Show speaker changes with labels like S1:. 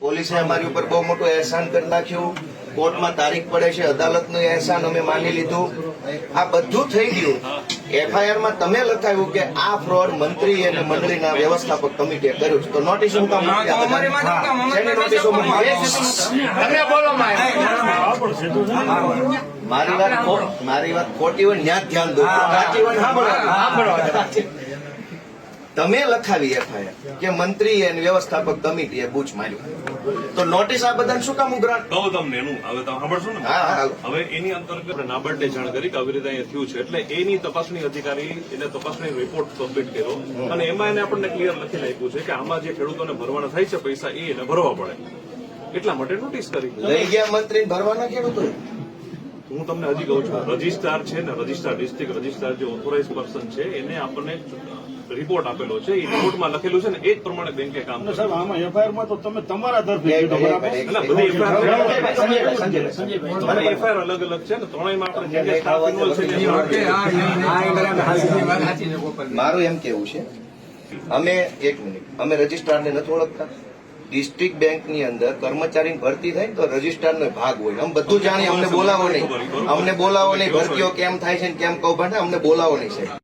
S1: પોલીસે અમારી ઉપર બહુ મોટું એહસાન કરી નાખ્યું, કોર્ટમાં તારીખ પડે છે, અદાલતનું એહસાન અમે માની લીધું, આ બધું થઈ ગયું. એફઆઈઆર માં તમે લખાયું કે આ ફ્રોડ મંત્રી અને મંડળીના વ્યવસ્થાપક કમિટીએ કર્યું છે, તો નોટિસ હું કામ મારી વાત ખોટી હોય ત્યાં ધ્યાન દો, સાચી હોય સાંભળો. તમે લખાવી એફઆઈઆર કે મંત્રી અને વ્યવસ્થાપક કમિટીએ બૂચ માર્યું, તો નોટિસ આ બધાને શું કામ ઉઘરાણ?
S2: કહું તમને એનું હવે તમે સાંભળશો ને. હવે એની અંતર્ગત નાબાર્ડને જાણ કરી કે આવી રીતે અહીંયા થયું છે, એટલે એની તપાસણી અધિકારી એને તપાસણી રિપોર્ટ સબમિટ કર્યો અને એમાં એને આપણને ક્લિયર લખીને આપ્યું છે કે આમાં જે ખેડૂતોને ભરવાના થાય છે પૈસા એ એને ભરવા પડે, એટલા માટે નોટિસ કરી.
S1: લઈ ગયા મંત્રી ભરવાના ખેડૂતો.
S2: હું તમને હજી કહું છું, રજીસ્ટ્રાર છે ને, રજીસ્ટ્રાર ડિસ્ટ્રિક્ટ રજીસ્ટ્રાર જે ઓથોરાઇઝ પર્સન છે એને આપણને રિપોર્ટ આપેલો છે, એ રિપોર્ટમાં લખેલું છે ને એ જ પ્રમાણે બેંકે કામ કરે.
S3: સાહેબ આમાં એફઆઈઆરમાં તો તમે તમારા તરફથી
S2: એફઆઈઆર અલગ અલગ છે ને, ત્રણેયમાં આપણે જે સ્ટાફ ઇન્વોલ્વ છે.
S1: મારું એમ કેવું છે, અમે એક મિનિટ, અમે રજીસ્ટ્રારને નથી ઓળખતા. ડિસ્ટ્રિક્ટ બેંકની અંદર કર્મચારીની ભરતી થાય તો રજીસ્ટ્રારનો ભાગ હોય. અમે બધું જાણીએ, અમને બોલાવો નહીં, ભરતીઓ કેમ થાય છે કેમ કૌભાંડ, અમને બોલાવો નહીં સાહેબ.